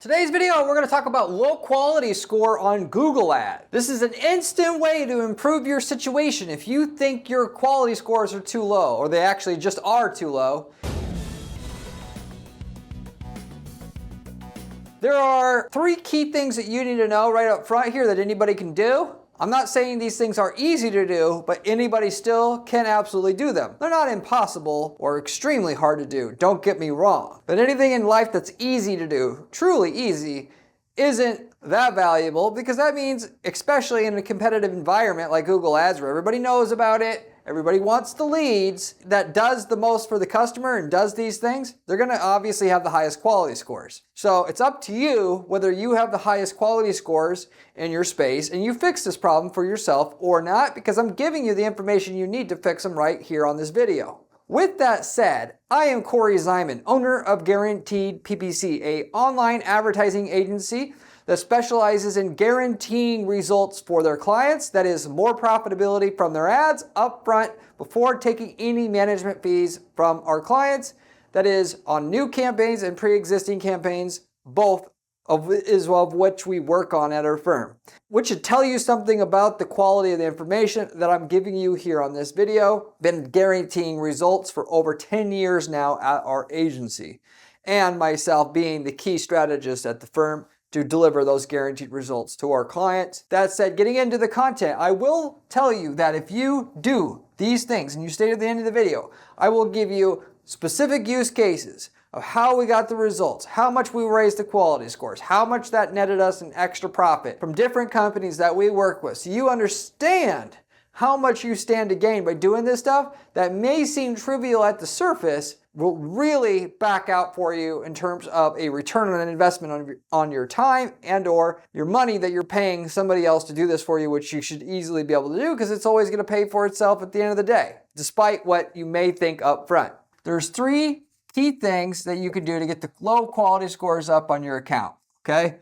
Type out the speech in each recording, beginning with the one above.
Today's video, we're going to talk about low quality score on Google Ads. This is an instant way to improve your situation if you think your quality scores are too low, or they actually just are too low. There are 3 key things that you need to know right up front here that anybody can do. I'm not saying these things are easy to do, but anybody still can absolutely do them. They're not impossible or extremely hard to do, don't get me wrong. But anything in life that's easy to do, truly easy, isn't that valuable, because that means, especially in a competitive environment like Google Ads where everybody knows about it, everybody wants the leads, that does the most for the customer and does these things, they're going to obviously have the highest quality scores. So it's up to you whether you have the highest quality scores in your space and you fix this problem for yourself or not, because I'm giving you the information you need to fix them right here on this video. With that said, I am Corey Zyman, owner of Guaranteed PPC, an online advertising agency that specializes in guaranteeing results for their clients, that is more profitability from their ads up front before taking any management fees from our clients, that is on new campaigns and pre-existing campaigns, both of which we work on at our firm. Which should tell you something about the quality of the information that I'm giving you here on this video. Been guaranteeing results for over 10 years now at our agency, and myself being the key strategist at the firm to deliver those guaranteed results to our clients. That said, getting into the content, I will tell you that if you do these things and you stay to the end of the video, I will give you specific use cases of how we got the results, how much we raised the quality scores, how much that netted us an extra profit from different companies that we work with. So you understand how much you stand to gain by doing this stuff that may seem trivial at the surface, will really back out for you in terms of a return on an investment on your time and or your money that you're paying somebody else to do this for you, which you should easily be able to do because it's always going to pay for itself at the end of the day, despite what you may think up front. There's 3 key things that you can do to get the low quality scores up on your account, okay?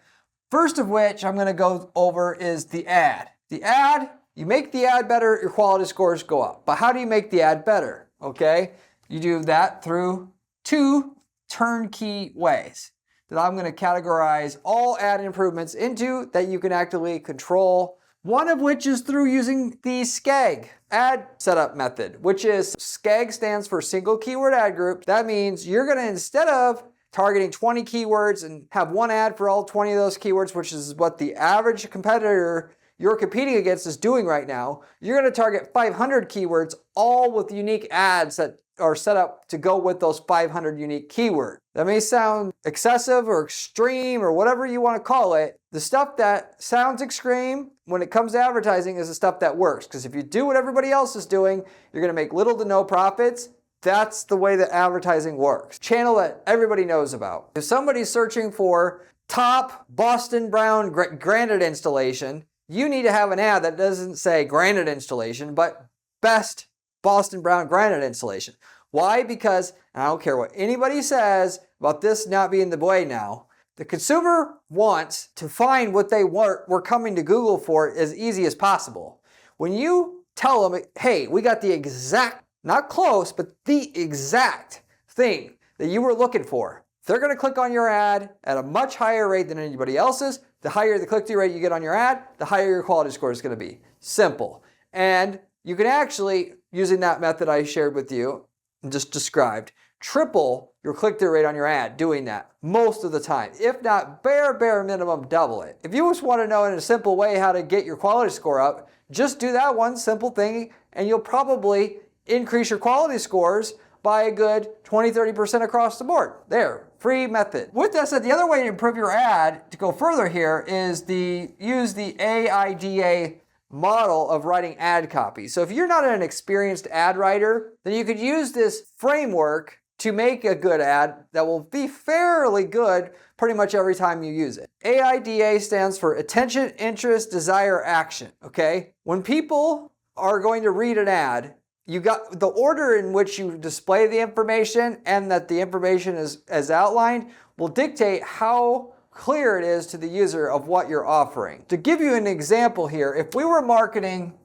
First of which I'm going to go over is the ad. The ad, you make the ad better, your quality scores go up. But how do you make the ad better, okay? You do that through 2 turnkey ways that I'm going to categorize all ad improvements into that you can actively control. One of which is through using the SKAG ad setup method, which is SKAG stands for single keyword ad group. That means you're going to, instead of targeting 20 keywords and have one ad for all 20 of those keywords, which is what the average competitor you're competing against is doing right now, you're going to target 500 keywords, all with unique ads that are set up to go with those 500 unique keywords. That may sound excessive or extreme or whatever you want to call it. The stuff that sounds extreme when it comes to advertising is the stuff that works. Because if you do what everybody else is doing, you're going to make little to no profits. That's the way that advertising works. Channel that everybody knows about. If somebody's searching for top Boston Brown granite installation, you need to have an ad that doesn't say granite installation, but best Boston Brown granite installation. Why? Because, and I don't care what anybody says about this not being the way now, the consumer wants to find what they were coming to Google for as easy as possible. When you tell them, hey, we got the exact, not close, but the exact thing that you were looking for, they're going to click on your ad at a much higher rate than anybody else's. The higher the click-through rate you get on your ad, the higher your quality score is going to be. Simple. And you can actually, using that method I shared with you and just described, triple your click-through rate on your ad doing that most of the time. If not, bare minimum, double it. If you just want to know in a simple way how to get your quality score up, just do that one simple thing and you'll probably increase your quality scores by a good 20-30% across the board. There, free method. With that said, the other way to improve your ad, to go further here, is use the AIDA model of writing ad copy. So if you're not an experienced ad writer, then you could use this framework to make a good ad that will be fairly good pretty much every time you use it. AIDA stands for attention, interest, desire, action, okay? When people are going to read an ad, you got the order in which you display the information and that the information is as outlined will dictate how clear it is to the user of what you're offering. To give you an example here, if we were marketing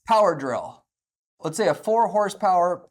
power drill, let's say a 4 horsepower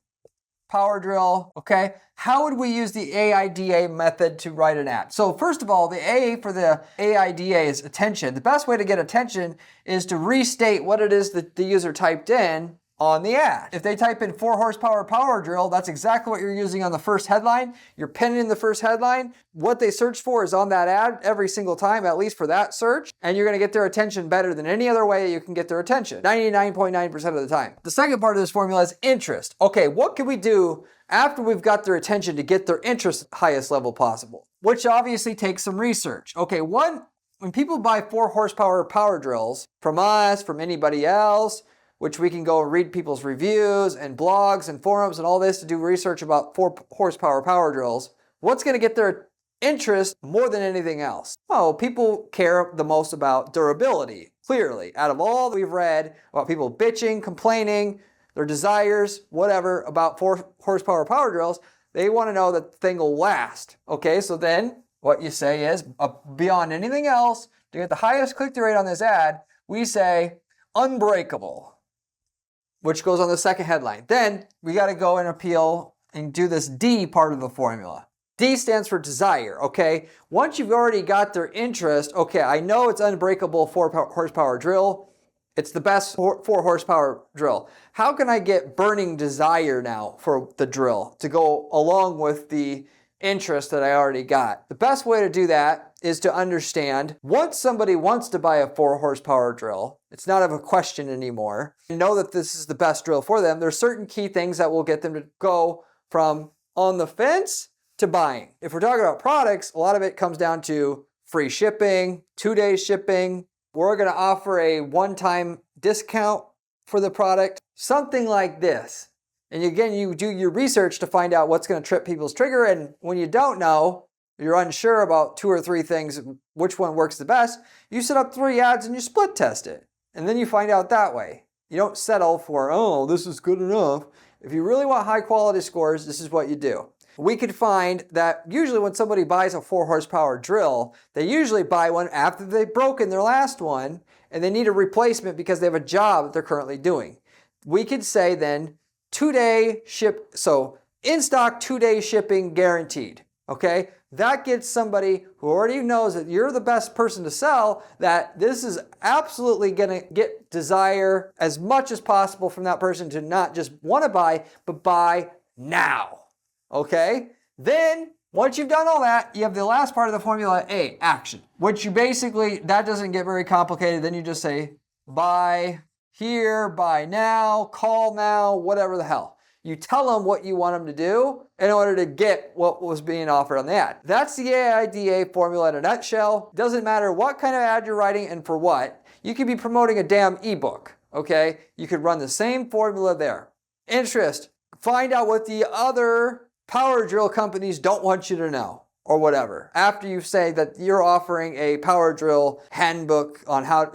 power drill, okay? How would we use the AIDA method to write an ad? So first of all, the A for the AIDA is attention. The best way to get attention is to restate what it is that the user typed in on the ad. If they type in 4 horsepower power drill, that's exactly what you're using on the first headline. You're pinning in the first headline. What they search for is on that ad every single time, at least for that search, and you're gonna get their attention better than any other way you can get their attention, 99.9% of the time. The second part of this formula is interest. Okay, what can we do after we've got their attention to get their interest highest level possible? Which obviously takes some research. Okay, when people buy 4 horsepower power drills from us, from anybody else, which we can go and read people's reviews and blogs and forums and all this to do research about 4 horsepower power drills, what's going to get their interest more than anything else? Oh, people care the most about durability, clearly. Out of all that we've read about people bitching, complaining, their desires, whatever, about 4 horsepower power drills, they want to know that the thing will last. Okay, so then what you say is, beyond anything else, to get the highest click-through rate on this ad, we say unbreakable, which goes on the second headline. Then we got to go and appeal and do this D part of the formula. D stands for desire, okay? Once you've already got their interest, okay, I know it's unbreakable 4 horsepower drill. It's the best 4 horsepower drill. How can I get burning desire now for the drill to go along with the interest that I already got? The best way to do that is to understand, once somebody wants to buy a 4 horsepower drill, it's not of a question anymore. You know that this is the best drill for them. There's certain key things that will get them to go from on the fence to buying. If we're talking about products, a lot of it comes down to free shipping, 2-day shipping. We're going to offer a one-time discount for the product, something like this. And again, you do your research to find out what's going to trip people's trigger. And when you don't know, you're unsure about 2 or 3 things, which one works the best, you set up 3 ads and you split test it. And then you find out that way. You don't settle for, oh, this is good enough. If you really want high quality scores, this is what you do. We could find that usually when somebody buys a 4 horsepower drill, they usually buy one after they've broken their last one and they need a replacement because they have a job that they're currently doing. We could say then 2-day ship, so in stock 2-day shipping guaranteed, okay? That gets somebody who already knows that you're the best person to sell, that this is absolutely gonna get desire as much as possible from that person to not just wanna buy, but buy now, okay? Then, once you've done all that, you have the last part of the formula A, action, which you basically, that doesn't get very complicated. Then you just say, buy here, buy now, call now, whatever the hell. You tell them what you want them to do in order to get what was being offered on the ad. That's the AIDA formula in a nutshell. Doesn't matter what kind of ad you're writing and for what. You could be promoting a damn ebook, okay? You could run the same formula there. Interest, find out what the other power drill companies don't want you to know or whatever. After you say that you're offering a power drill handbook on how,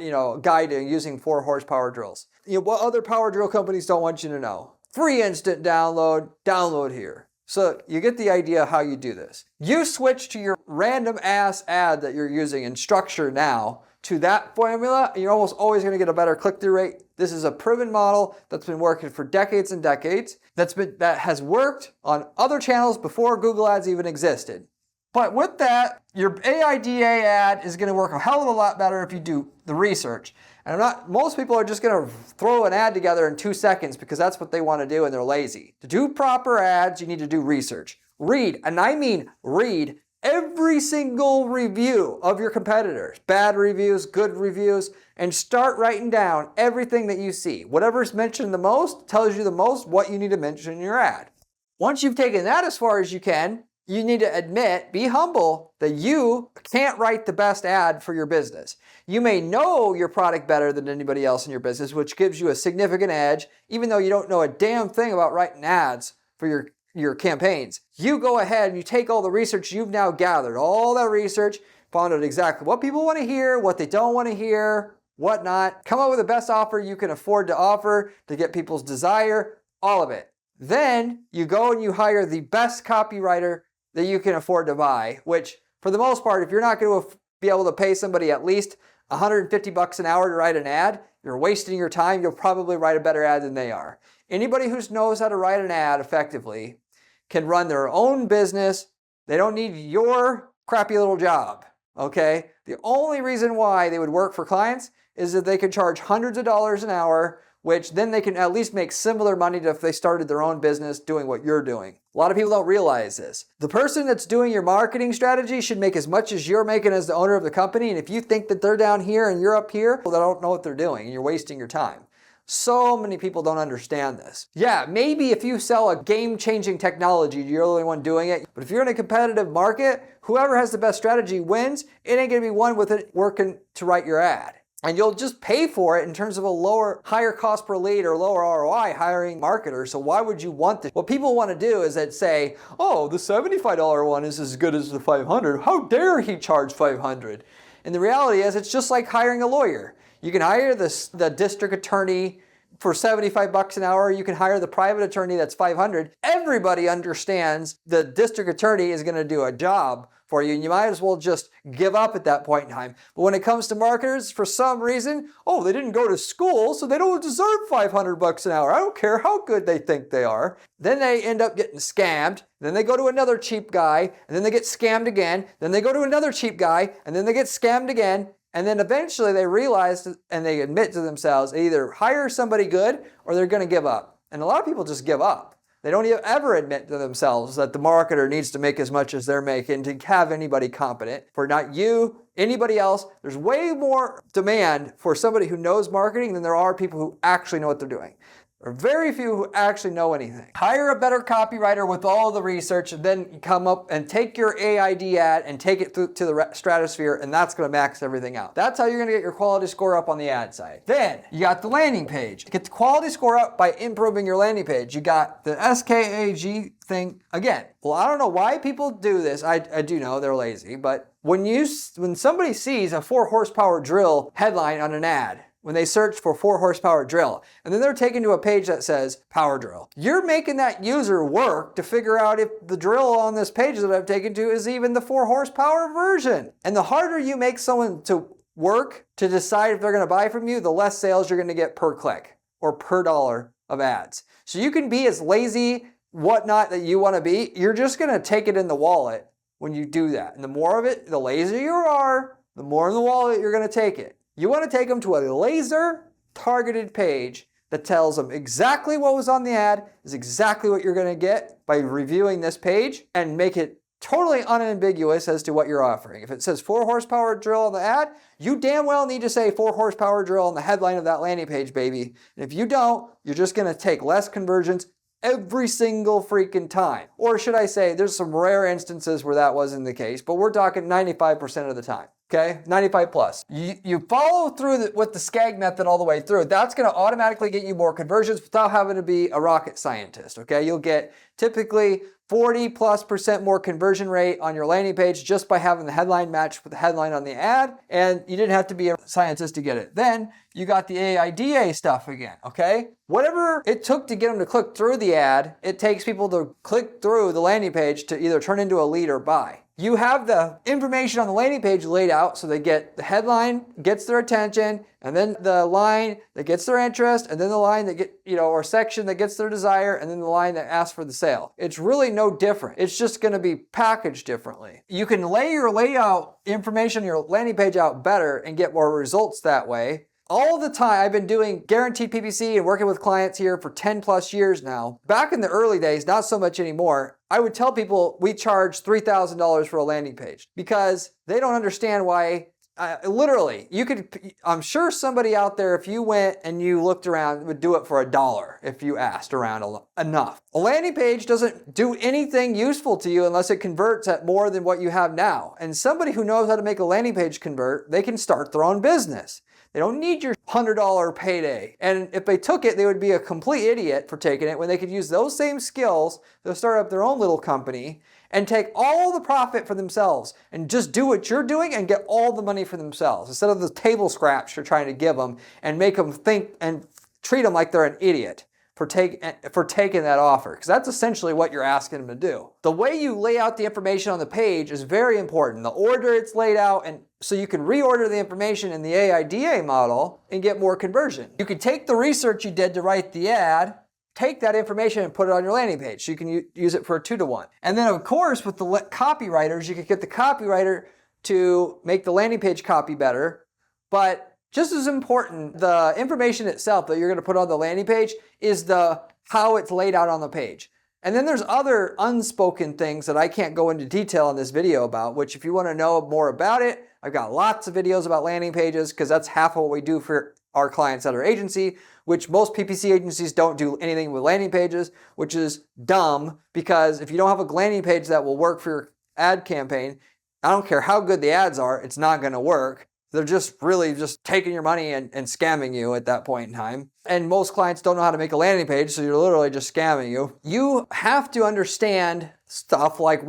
guide to using 4 horsepower drills. What other power drill companies don't want you to know? Free instant download, download here. So you get the idea how you do this. You switch to your random ass ad that you're using in structure now to that formula, and you're almost always going to get a better click-through rate. This is a proven model that's been working for decades and decades, that has worked on other channels before Google Ads even existed. But with that, your AIDA ad is going to work a hell of a lot better if you do the research. And most people are just going to throw an ad together in 2 seconds because that's what they want to do and they're lazy. To do proper ads, you need to do research. Read, and I mean read, every single review of your competitors. Bad reviews, good reviews, and start writing down everything that you see. Whatever's mentioned the most tells you the most what you need to mention in your ad. Once you've taken that as far as you can, you need to admit, be humble, that you can't write the best ad for your business. You may know your product better than anybody else in your business, which gives you a significant edge, even though you don't know a damn thing about writing ads for your campaigns. You go ahead and you take all the research you've now gathered, all that research, found out exactly what people want to hear, what they don't want to hear, whatnot. Come up with the best offer you can afford to offer to get people's desire, all of it. Then you go and you hire the best copywriter that you can afford to buy, which for the most part, if you're not going to be able to pay somebody at least $150 an hour to write an ad, you're wasting your time. You'll probably write a better ad than they are. Anybody who knows how to write an ad effectively can run their own business. They don't need your crappy little job, okay? The only reason why they would work for clients is that they could charge hundreds of dollars an hour, which then they can at least make similar money to if they started their own business doing what you're doing. A lot of people don't realize this. The person that's doing your marketing strategy should make as much as you're making as the owner of the company, and if you think that they're down here and you're up here, well, they don't know what they're doing and you're wasting your time. So many people don't understand this. Yeah, maybe if you sell a game-changing technology, you're the only one doing it. But if you're in a competitive market, whoever has the best strategy wins. It ain't gonna be one with it working to write your ad. And you'll just pay for it in terms of a higher cost per lead or lower ROI hiring marketers. So why would you want this? What people want to do is that say, oh, the $75 one is as good as the $500. How dare he charge $500? And the reality is it's just like hiring a lawyer. You can hire the district attorney for $75 an hour. You can hire the private attorney that's $500. Everybody understands the district attorney is going to do a job for you, and you might as well just give up at that point in time. But when it comes to marketers, for some reason, oh, they didn't go to school, so they don't deserve $500 an hour. I don't care how good they think they are. Then they end up getting scammed. Then they go to another cheap guy, and then they get scammed again. Then they go to another cheap guy, and then they get scammed again. And then eventually they realize and they admit to themselves, they either hire somebody good or they're going to give up. And a lot of people just give up. They don't ever admit to themselves that the marketer needs to make as much as they're making to have anybody competent. For not you, anybody else, there's way more demand for somebody who knows marketing than there are people who actually know what they're doing. There are very few who actually know anything. Hire a better copywriter with all the research and then come up and take your AID ad and take it to the stratosphere, and that's going to max everything out. That's how you're going to get your quality score up on the ad side. Then you got the landing page. Get the quality score up by improving your landing page. You got the SKAG thing again. Well, I don't know why people do this. I do know they're lazy, but when somebody sees a 4 horsepower drill headline on an ad, when they search for 4 horsepower drill, and then they're taken to a page that says power drill. You're making that user work to figure out if the drill on this page that I've taken to is even the 4 horsepower version. And the harder you make someone to work to decide if they're going to buy from you, the less sales you're going to get per click or per dollar of ads. So you can be as lazy, whatnot that you want to be. You're just going to take it in the wallet when you do that. And the more of it, the lazier you are, the more in the wallet you're going to take it. You want to take them to a laser targeted page that tells them exactly what was on the ad is exactly what you're going to get by reviewing this page, and make it totally unambiguous as to what you're offering. If it says 4 horsepower drill on the ad, you damn well need to say 4 horsepower drill on the headline of that landing page, baby. And if you don't, you're just going to take less conversions every single freaking time. Or should I say, there's some rare instances where that wasn't the case, but we're talking 95% of the time. Okay, 95 plus. You follow through with the SKAG method all the way through. That's going to automatically get you more conversions without having to be a rocket scientist. Okay, you'll get typically 40+% more conversion rate on your landing page just by having the headline match with the headline on the ad, and you didn't have to be a scientist to get it. Then you got the AIDA stuff again, okay? Whatever it took to get them to click through the ad, it takes people to click through the landing page to either turn into a lead or buy. You have the information on the landing page laid out so they get the headline, gets their attention, and then the line that gets their interest, and then the line that or section that gets their desire, and then the line that asks for the sale. It's really no different. It's just going to be packaged differently. You can lay your layout information on your landing page out better and get more results that way. All the time, I've been doing guaranteed PPC and working with clients here for 10 plus years now. Back in the early days, not so much anymore, I would tell people we charge $3,000 for a landing page because they don't understand why. Literally, I'm sure somebody out there, if you went and you looked around, would do it for $1 if you asked around enough. A landing page doesn't do anything useful to you unless it converts at more than what you have now. And somebody who knows how to make a landing page convert, they can start their own business. They don't need your $100 payday. And if they took it, they would be a complete idiot for taking it when they could use those same skills to start up their own little company and take all the profit for themselves and just do what you're doing and get all the money for themselves instead of the table scraps you're trying to give them and make them think and treat them like they're an idiot for taking that offer, because that's essentially what you're asking them to do. The way you lay out the information on the page is very important. The order it's laid out, and so you can reorder the information in the AIDA model and get more conversion. You could take the research you did to write the ad, take that information and put it on your landing page. So you can use it for a 2-to-1. And then of course, with the copywriters, you could get the copywriter to make the landing page copy better. But just as important, the information itself that you're going to put on the landing page is how it's laid out on the page. And then there's other unspoken things that I can't go into detail in this video about, which if you want to know more about it, I've got lots of videos about landing pages, because that's half of what we do for our clients at our agency, which most PPC agencies don't do anything with landing pages, which is dumb, because if you don't have a landing page that will work for your ad campaign, I don't care how good the ads are, it's not going to work. They're just really just taking your money and scamming you at that point in time. And most clients don't know how to make a landing page, so you're literally just scamming you. You have to understand stuff like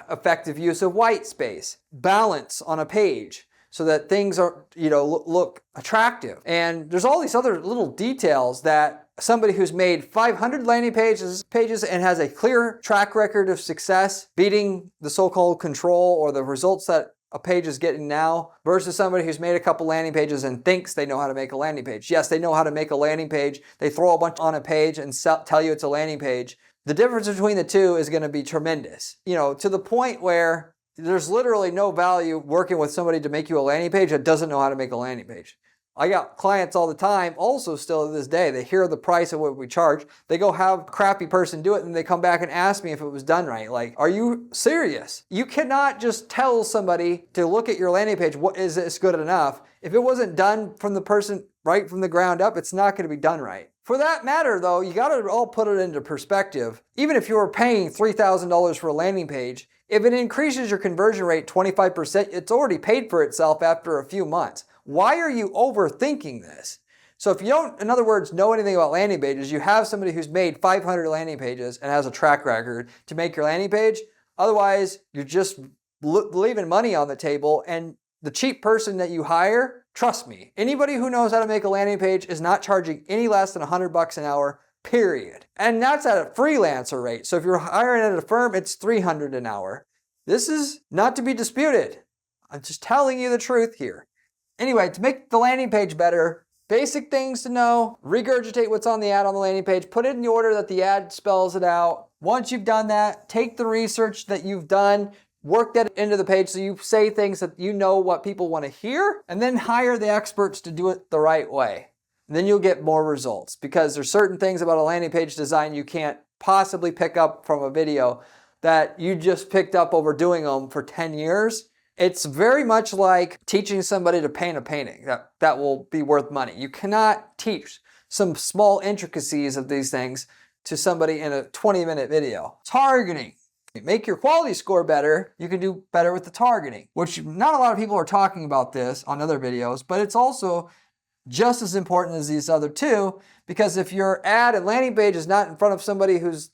effective use of white space, balance on a page, so that things are, look attractive. And there's all these other little details that somebody who's made 500 landing pages and has a clear track record of success, beating the so-called control or the results that a page is getting now, versus somebody who's made a couple landing pages and thinks they know how to make a landing page. Yes, they know how to make a landing page. They throw a bunch on a page and tell you it's a landing page. The difference between the two is going to be tremendous. To the point where there's literally no value working with somebody to make you a landing page that doesn't know how to make a landing page. I got clients all the time, also still to this day, they hear the price of what we charge, they go have a crappy person do it, and they come back and ask me if it was done right. Like, are you serious? You cannot just tell somebody to look at your landing page, is this good enough? If it wasn't done from the person right from the ground up, it's not going to be done right. For that matter though, you got to all put it into perspective. Even if you were paying $3,000 for a landing page, if it increases your conversion rate 25%, it's already paid for itself after a few months. Why are you overthinking this? So if you don't, in other words, know anything about landing pages, you have somebody who's made 500 landing pages and has a track record to make your landing page. Otherwise, you're just leaving money on the table, and the cheap person that you hire, trust me, anybody who knows how to make a landing page is not charging any less than $100 an hour, period. And that's at a freelancer rate. So if you're hiring at a firm, it's $300 an hour. This is not to be disputed. I'm just telling you the truth here. Anyway, to make the landing page better, basic things to know: regurgitate what's on the ad on the landing page, put it in the order that the ad spells it out. Once you've done that, take the research that you've done, work that into the page so you say things that you know what people want to hear, and then hire the experts to do it the right way. And then you'll get more results, because there's certain things about a landing page design you can't possibly pick up from a video that you just picked up over doing them for 10 years. It's very much like teaching somebody to paint a painting that will be worth money. You cannot teach some small intricacies of these things to somebody in a 20-minute video. Targeting. Make your quality score better. You can do better with the targeting, which not a lot of people are talking about this on other videos, but it's also just as important as these other two, because if your ad and landing page is not in front of somebody who's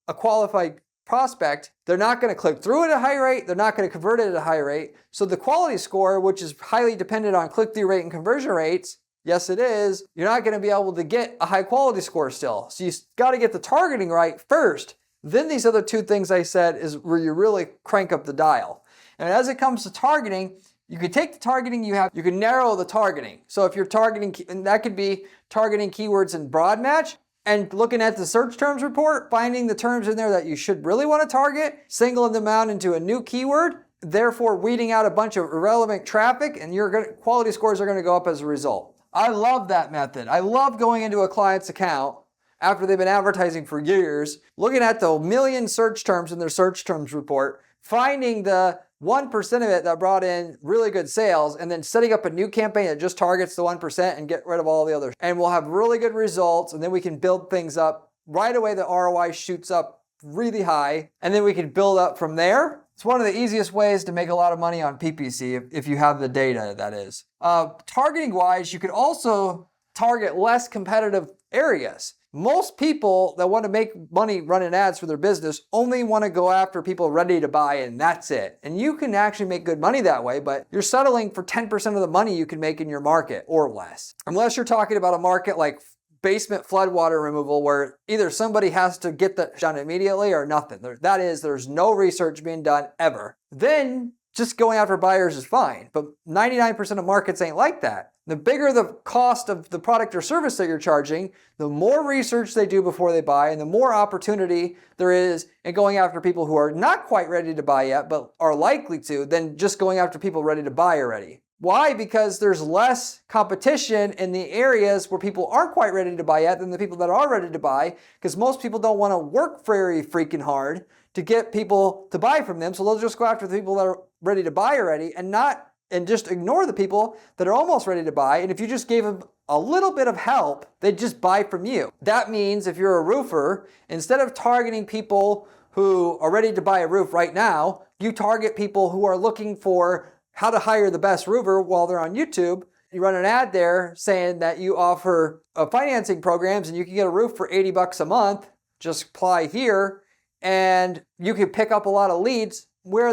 a qualified prospect, they're not going to click through at a high rate, they're not going to convert it at a high rate. So the quality score, which is highly dependent on click-through rate and conversion rates, yes it is, you're not going to be able to get a high quality score still. So you got to get the targeting right first. Then these other two things I said is where you really crank up the dial. And as it comes to targeting, you can take the targeting you have, you can narrow the targeting. So if you're targeting, and that could be targeting keywords in broad match, and looking at the search terms report, finding the terms in there that you should really want to target, singling them out into a new keyword, therefore weeding out a bunch of irrelevant traffic, and your quality scores are going to go up as a result. I love that method. I love going into a client's account after they've been advertising for years, looking at the million search terms in their search terms report, finding the 1% of it that brought in really good sales, and then setting up a new campaign that just targets the 1% and get rid of all the others. And we'll have really good results, and then we can build things up. Right away, the ROI shoots up really high, and then we can build up from there. It's one of the easiest ways to make a lot of money on PPC if you have the data, that is. Targeting wise, you could also target less competitive areas. Most people that want to make money running ads for their business only want to go after people ready to buy, and that's it. And you can actually make good money that way, but you're settling for 10% of the money you can make in your market or less. Unless you're talking about a market like basement floodwater removal, where either somebody has to get that done immediately or nothing. That is, there's no research being done ever. Then just going after buyers is fine, but 99% of markets ain't like that. The bigger the cost of the product or service that you're charging, the more research they do before they buy, and the more opportunity there is in going after people who are not quite ready to buy yet, but are likely to, than just going after people ready to buy already. Why? Because there's less competition in the areas where people aren't quite ready to buy yet than the people that are ready to buy, because most people don't want to work very freaking hard to get people to buy from them, so they'll just go after the people that are ready to buy already and just ignore the people that are almost ready to buy. And if you just gave them a little bit of help, they'd just buy from you. That means if you're a roofer, instead of targeting people who are ready to buy a roof right now, you target people who are looking for how to hire the best roofer while they're on YouTube. You run an ad there saying that you offer financing programs and you can get a roof for $80 a month. Just apply here and you can pick up a lot of leads where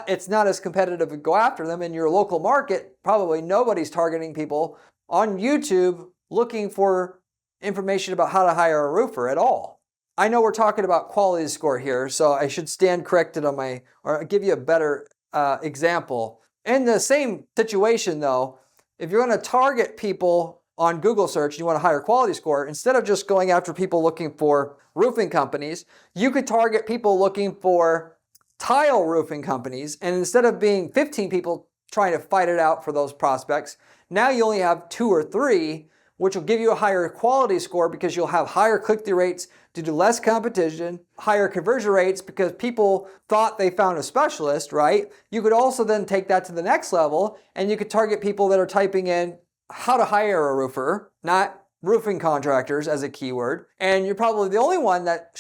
it's not as competitive to go after them. In your local market, probably nobody's targeting people on YouTube looking for information about how to hire a roofer at all. I know we're talking about quality score here, so I should stand corrected or give you a better example. In the same situation though, if you're going to target people on Google search and you want a higher quality score, instead of just going after people looking for roofing companies, you could target people looking for tile roofing companies, and instead of being 15 people trying to fight it out for those prospects, now you only have 2 or 3, which will give you a higher quality score because you'll have higher click-through rates due to less competition, higher conversion rates because people thought they found a specialist, right? You could also then take that to the next level and you could target people that are typing in how to hire a roofer, not roofing contractors as a keyword, and you're probably the only one that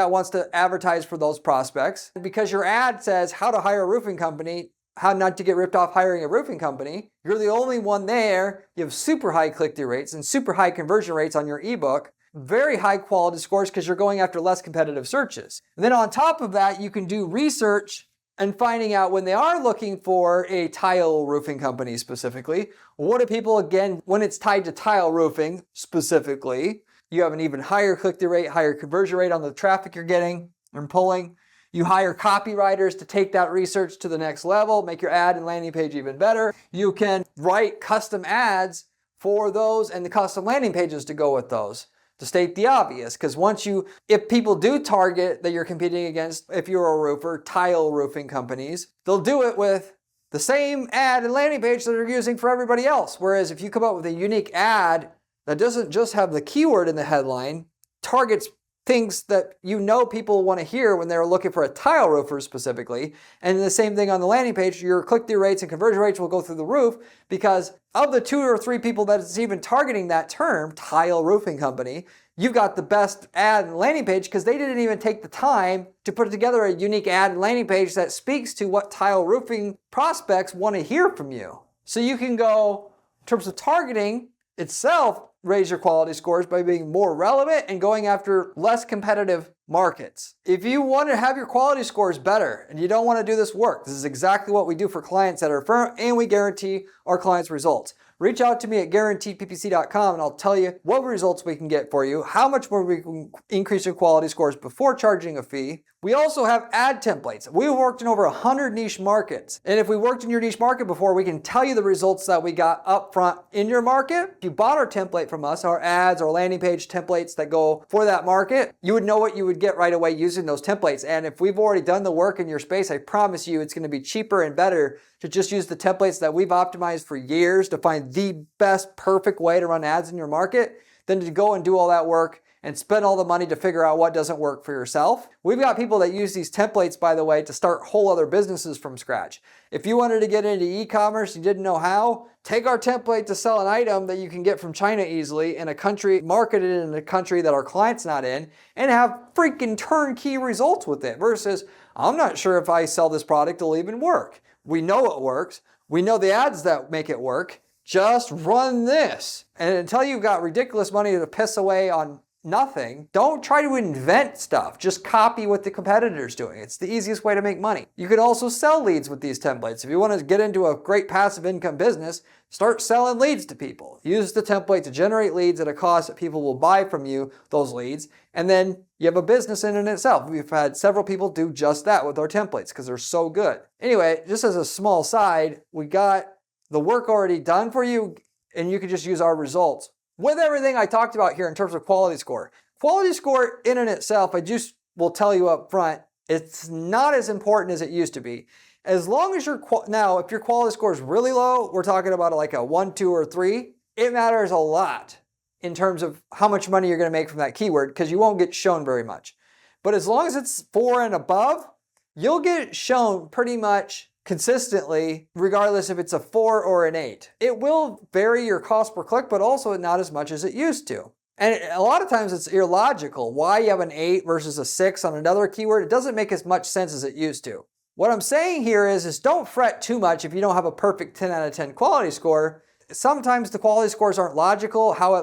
wants to advertise for those prospects because your ad says how to hire a roofing company, how not to get ripped off hiring a roofing company. You're the only one there. You have super high click-through rates and super high conversion rates on your ebook, very high quality scores because you're going after less competitive searches. And then on top of that, you can do research and finding out when they are looking for a tile roofing company specifically, what do people, again, when it's tied to tile roofing specifically, you have an even higher click-through rate, higher conversion rate on the traffic you're getting and pulling. You hire copywriters to take that research to the next level, make your ad and landing page even better. You can write custom ads for those and the custom landing pages to go with those. To state the obvious, because if people do target that you're competing against, if you're a roofer, tile roofing companies, they'll do it with the same ad and landing page that they're using for everybody else. Whereas if you come up with a unique ad that doesn't just have the keyword in the headline, targets things that you know people want to hear when they're looking for a tile roofer specifically. And the same thing on the landing page, your click-through rates and conversion rates will go through the roof because of the 2 or 3 people that is even targeting that term, tile roofing company, you've got the best ad and landing page because they didn't even take the time to put together a unique ad and landing page that speaks to what tile roofing prospects want to hear from you. So you can go, in terms of targeting itself, raise your quality scores by being more relevant and going after less competitive markets. If you want to have your quality scores better and you don't want to do this work, this is exactly what we do for clients at our firm, and we guarantee our clients results. Reach out to me at guaranteedppc.com and I'll tell you what results we can get for you, how much more we can increase your quality scores before charging a fee. We also have ad templates. We've worked in over 100 niche markets. And if we worked in your niche market before, we can tell you the results that we got up front in your market. If you bought our template from us, our ads, our landing page templates that go for that market, you would know what you would get right away using those templates. And if we've already done the work in your space, I promise you it's going to be cheaper and better to just use the templates that we've optimized for years to find the best perfect way to run ads in your market than to go and do all that work and spend all the money to figure out what doesn't work for yourself. We've got people that use these templates, by the way, to start whole other businesses from scratch. If you wanted to get into e-commerce, you didn't know how, take our template to sell an item that you can get from China easily in a country, marketed in a country that our client's not in, and have freaking turnkey results with it versus, I'm not sure if I sell this product it'll even work. We know it works. We know the ads that make it work. Just run this. And until you've got ridiculous money to piss away on nothing, don't try to invent stuff. Just copy what the competitor's doing. It's the easiest way to make money. You could also sell leads with these templates. If you want to get into a great passive income business, start selling leads to people. Use the template to generate leads at a cost that people will buy from you, those leads, and then you have a business in and itself. We've had several people do just that with our templates because they're so good. Anyway, just as a small side, we got the work already done for you, and you can just use our results. With everything I talked about here in terms of quality score. Quality score in and itself, I just will tell you up front, it's not as important as it used to be. As long as now, if your quality score is really low, we're talking about like a 1, 2, or 3, it matters a lot in terms of how much money you're going to make from that keyword because you won't get shown very much. But as long as it's 4 and above, you'll get shown pretty much consistently, regardless if it's a 4 or an 8. It will vary your cost per click, but also not as much as it used to. And a lot of times it's illogical. Why you have an 8 versus a 6 on another keyword, it doesn't make as much sense as it used to. What I'm saying here is don't fret too much if you don't have a perfect 10 out of 10 quality score. Sometimes the quality scores aren't logical, how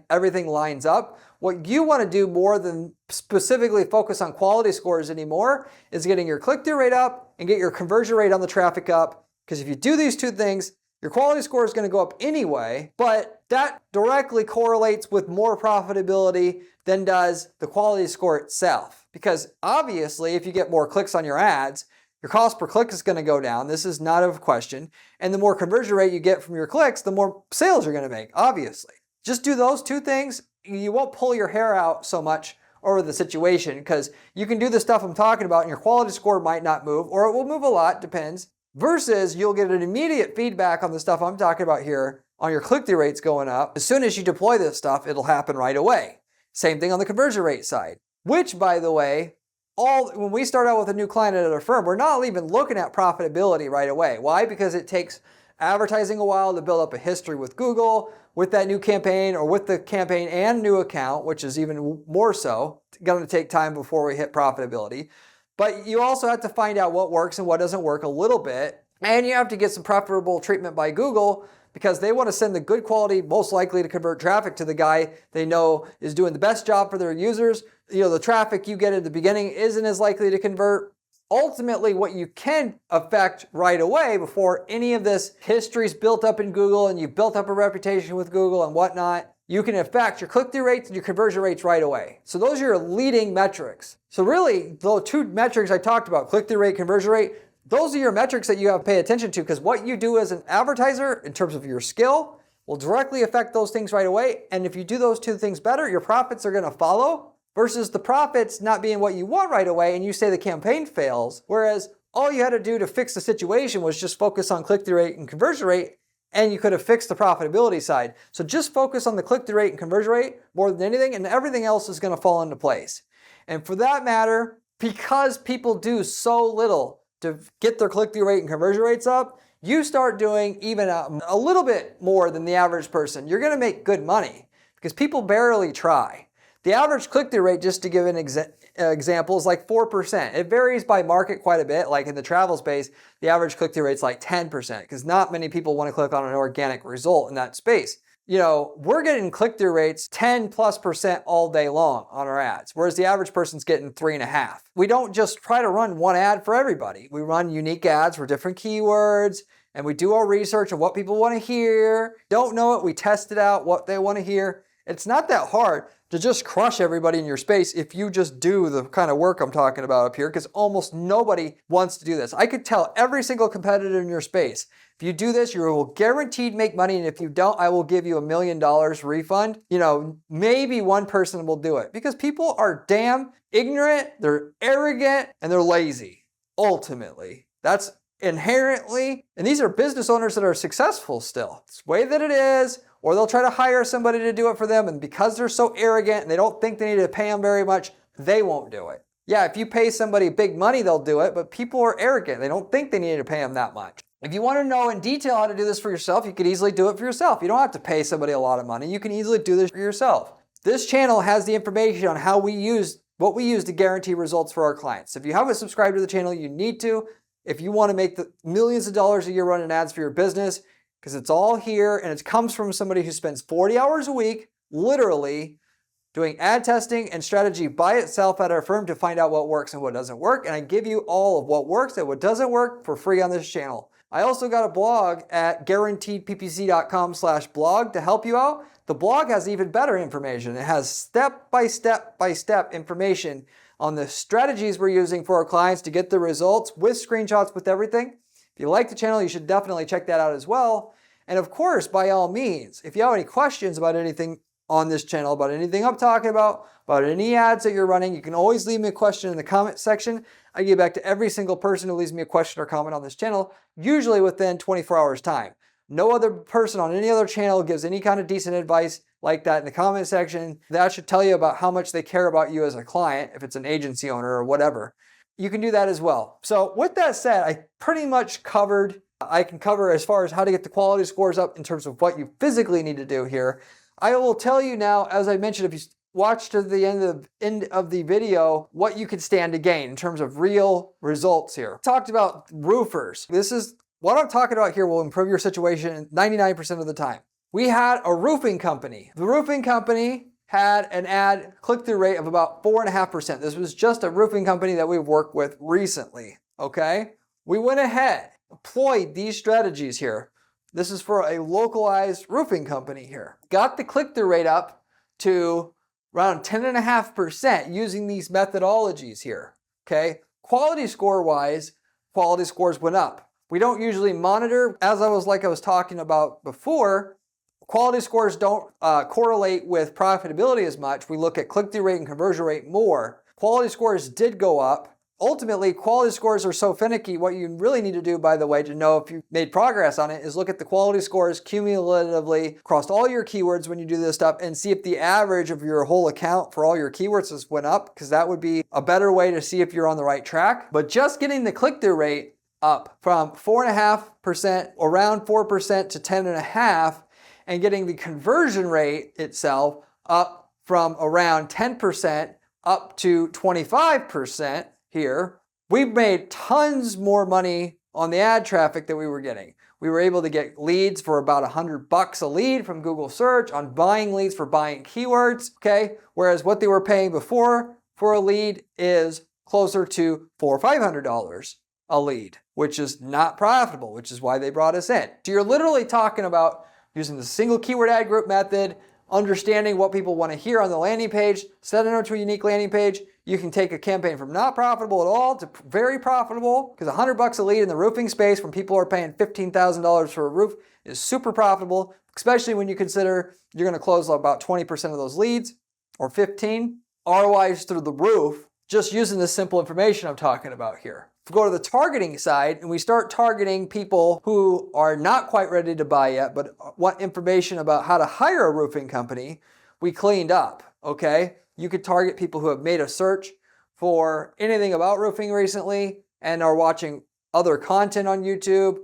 everything lines up. What you want to do more than specifically focus on quality scores anymore is getting your click-through rate up and get your conversion rate on the traffic up. Because if you do these two things, your quality score is going to go up anyway, but that directly correlates with more profitability than does the quality score itself. Because obviously, if you get more clicks on your ads, your cost per click is going to go down. This is not a question. And the more conversion rate you get from your clicks, the more sales you're going to make, obviously. Just do those two things. You won't pull your hair out so much over the situation because you can do the stuff I'm talking about and your quality score might not move, or it will move a lot, depends. Versus you'll get an immediate feedback on the stuff I'm talking about here on your click-through rates going up. As soon as you deploy this stuff, it'll happen right away. Same thing on the conversion rate side, which, by the way, when we start out with a new client at our firm, we're not even looking at profitability right away. Why? Because it takes advertising a while to build up a history with Google, with that new campaign, or with the campaign and new account, which is even more so. It's going to take time before we hit profitability. But you also have to find out what works and what doesn't work a little bit. And you have to get some preferable treatment by Google because they want to send the good quality, most likely to convert traffic to the guy they know is doing the best job for their users. The traffic you get at the beginning isn't as likely to convert. Ultimately, what you can affect right away before any of this history's built up in Google and you've built up a reputation with Google and whatnot, you can affect your click-through rates and your conversion rates right away. So those are your leading metrics. So really, the two metrics I talked about, click-through rate, conversion rate, those are your metrics that you have to pay attention to because what you do as an advertiser in terms of your skill will directly affect those things right away. And if you do those two things better, your profits are going to follow versus the profits not being what you want right away and you say the campaign fails. Whereas all you had to do to fix the situation was just focus on click-through rate and conversion rate and you could have fixed the profitability side. So just focus on the click-through rate and conversion rate more than anything and everything else is going to fall into place. And for that matter, because people do so little to get their click-through rate and conversion rates up, you start doing even a little bit more than the average person. You're going to make good money because people barely try. The average click-through rate, just to give an example, is like 4%. It varies by market quite a bit. Like in the travel space, the average click-through rate is like 10% because not many people want to click on an organic result in that space. We're getting click-through rates 10+% all day long on our ads, whereas the average person's getting 3.5. We don't just try to run one ad for everybody. We run unique ads for different keywords, and we do our research on what people want to hear. Don't know it, we test it out, what they want to hear. It's not that hard to just crush everybody in your space if you just do the kind of work I'm talking about up here, because almost nobody wants to do this. I could tell every single competitor in your space, if you do this, you will guaranteed make money, and if you don't, I will give you $1 million refund. Maybe one person will do it because people are damn ignorant, they're arrogant, and they're lazy. Ultimately, that's inherently, and these are business owners that are successful still. It's the way that it is, or they'll try to hire somebody to do it for them, and because they're so arrogant and they don't think they need to pay them very much, they won't do it. Yeah, if you pay somebody big money, they'll do it, but people are arrogant. They don't think they need to pay them that much. If you want to know in detail how to do this for yourself, you could easily do it for yourself. You don't have to pay somebody a lot of money. You can easily do this for yourself. This channel has the information on what we use to guarantee results for our clients. If you haven't subscribed to the channel, you need to. If you want to make the millions of dollars a year running ads for your business, because it's all here and it comes from somebody who spends 40 hours a week, literally, doing ad testing and strategy by itself at our firm to find out what works and what doesn't work. And I give you all of what works and what doesn't work for free on this channel. I also got a blog at guaranteedppc.com/blog to help you out. The blog has even better information. It has step-by-step information on the strategies we're using for our clients to get the results with screenshots, with everything. If you like the channel, you should definitely check that out as well. And of course, by all means, if you have any questions about anything on this channel, about anything I'm talking about any ads that you're running, you can always leave me a question in the comment section. I get back to every single person who leaves me a question or comment on this channel, usually within 24 hours time. No other person on any other channel gives any kind of decent advice like that in the comment section. That should tell you about how much they care about you as a client, if it's an agency owner or whatever. You can do that as well. So with that said, I pretty much covered, I can cover as far as how to get the quality scores up in terms of what you physically need to do here. I will tell you now, as I mentioned, if you watch to the end of the video, what you can stand to gain in terms of real results here. Talked about roofers. This is what I'm talking about here will improve your situation 99% of the time. We had a roofing company. The roofing company had an ad click-through rate of about 4.5%. This was just a roofing company that we've worked with recently, okay? We went ahead, employed these strategies here. This is for a localized roofing company here. Got the click-through rate up to around 10.5% using these methodologies here, okay? Quality score-wise, quality scores went up. We don't usually monitor, as I was talking about before, quality scores don't correlate with profitability as much. We look at click-through rate and conversion rate more. Quality scores did go up. Ultimately, quality scores are so finicky. What you really need to do, by the way, to know if you made progress on it is look at the quality scores cumulatively across all your keywords when you do this stuff and see if the average of your whole account for all your keywords has went up, because that would be a better way to see if you're on the right track. But just getting the click-through rate up from 4.5%, around 4% to 10.5%, and getting the conversion rate itself up from around 10% up to 25%, here, we've made tons more money on the ad traffic that we were getting. We were able to get leads for about $100 a lead from Google search on buying leads for buying keywords, okay? Whereas what they were paying before for a lead is closer to $400 or $500 a lead, which is not profitable, which is why they brought us in. So you're literally talking about using the single keyword ad group method, understanding what people want to hear on the landing page, setting it to a unique landing page. You can take a campaign from not profitable at all to very profitable, because $100 a lead in the roofing space when people are paying $15,000 for a roof is super profitable, especially when you consider you're going to close about 20% of those leads or 15. ROI is through the roof just using this simple information I'm talking about here. If we go to the targeting side and we start targeting people who are not quite ready to buy yet but want information about how to hire a roofing company, we cleaned up, okay? You could target people who have made a search for anything about roofing recently and are watching other content on YouTube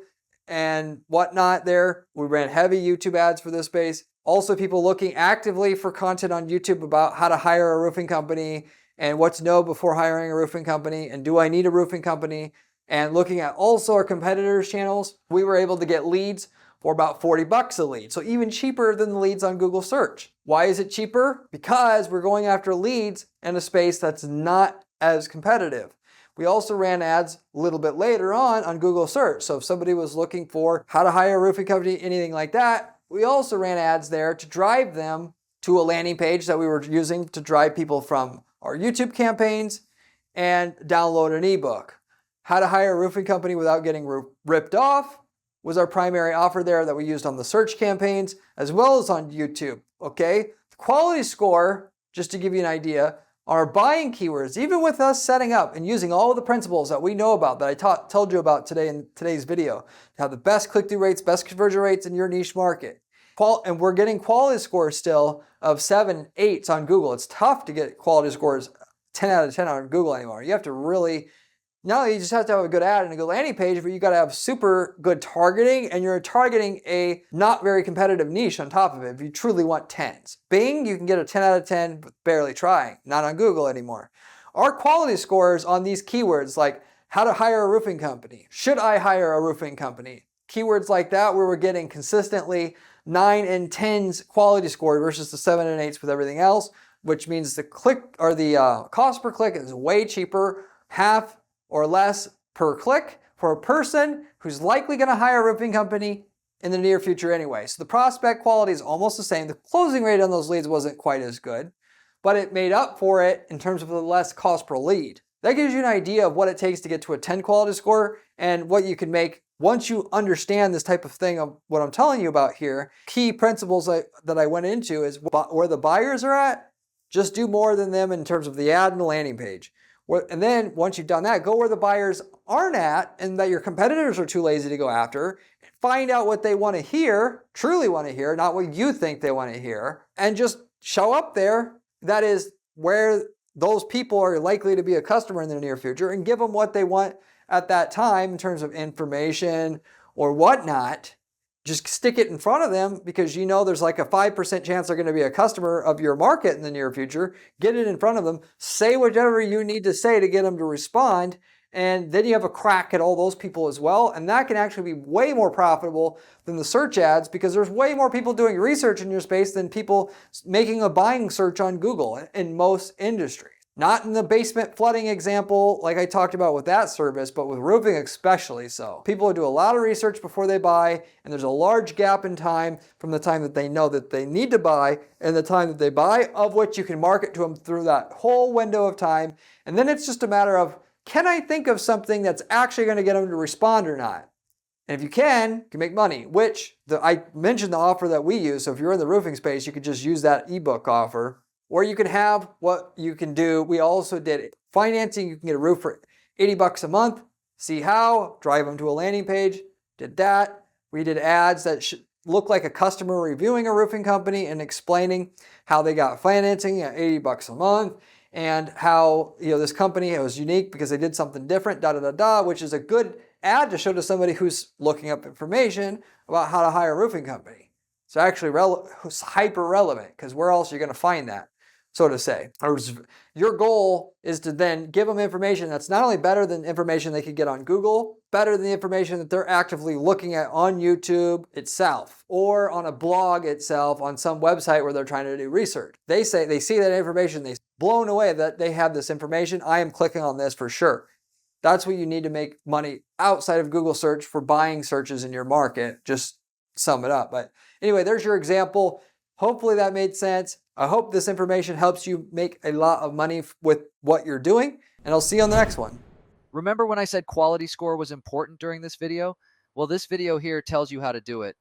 and whatnot there. We ran heavy YouTube ads for this space. Also people looking actively for content on YouTube about how to hire a roofing company and what to know before hiring a roofing company, and do I need a roofing company? And looking at also our competitors' channels, we were able to get leads for about $40 a lead. So even cheaper than the leads on Google search. Why is it cheaper? Because we're going after leads in a space that's not as competitive. We also ran ads a little bit later on Google search. So if somebody was looking for how to hire a roofing company, anything like that, we also ran ads there to drive them to a landing page that we were using to drive people from our YouTube campaigns and download an ebook. How to hire a roofing company without getting ripped off was our primary offer there that we used on the search campaigns as well as on YouTube, okay? The quality score, just to give you an idea, on our buying keywords, even with us setting up and using all of the principles that we know about that I told you about today in today's video, to have the best click-through rates, best conversion rates in your niche market. And we're getting quality scores still of 7, 8s on Google. It's tough to get quality scores 10 out of 10 on Google anymore. You have to really, not only you just have to have a good ad and a good landing page, but you got to have super good targeting, and you're targeting a not very competitive niche on top of it if you truly want 10s. Bing, you can get a 10 out of 10 with barely trying, not on Google anymore. Our quality scores on these keywords like how to hire a roofing company, should I hire a roofing company, keywords like that where we're getting consistently 9 and 10s quality score versus the 7 and 8s with everything else. which means the click or the cost per click is way cheaper, half or less per click for a person who's likely going to hire a roofing company in the near future anyway. So the prospect quality is almost the same. The closing rate on those leads wasn't quite as good, but it made up for it in terms of the less cost per lead. That gives you an idea of what it takes to get to a 10 quality score and what you can make once you understand this type of thing of what I'm telling you about here. Key principles that I went into is where the buyers are at, just do more than them in terms of the ad and the landing page. And then once you've done that, go where the buyers aren't at and that your competitors are too lazy to go after. Find out what they want to hear, truly want to hear, not what you think they want to hear, and just show up there. That is where those people are likely to be a customer in the near future, and give them what they want at that time in terms of information or whatnot. Just stick it in front of them because you know there's like a 5% chance they're going to be a customer of your market in the near future. Get it in front of them. Say whatever you need to say to get them to respond. And then you have a crack at all those people as well. And that can actually be way more profitable than the search ads because there's way more people doing research in your space than people making a buying search on Google in most industries. Not in the basement flooding example like I talked about with that service, but with roofing especially so. People do a lot of research before they buy, and there's a large gap in time from the time that they know that they need to buy and the time that they buy, of which you can market to them through that whole window of time. And then it's just a matter of, can I think of something that's actually going to get them to respond or not? And if you can make money, which I mentioned the offer that we use. So if you're in the roofing space, you could just use that ebook offer. Or you could have what you can do. We also did financing. You can get a roof for $80 a month. See how, drive them to a landing page. Did that. We did ads that should look like a customer reviewing a roofing company and explaining how they got financing at $80 a month and how this company was unique because they did something different, which is a good ad to show to somebody who's looking up information about how to hire a roofing company. It's actually hyper relevant because where else are you going to find that, so to say? Your goal is to then give them information that's not only better than information they could get on Google, better than the information that they're actively looking at on YouTube itself or on a blog itself on some website where they're trying to do research. They see that information, they're blown away that they have this information. I am clicking on this for sure. That's what you need to make money outside of Google search for buying searches in your market. Just sum it up. But anyway, there's your example. Hopefully that made sense. I hope this information helps you make a lot of money with what you're doing, and I'll see you on the next one. Remember when I said quality score was important during this video? Well, this video here tells you how to do it.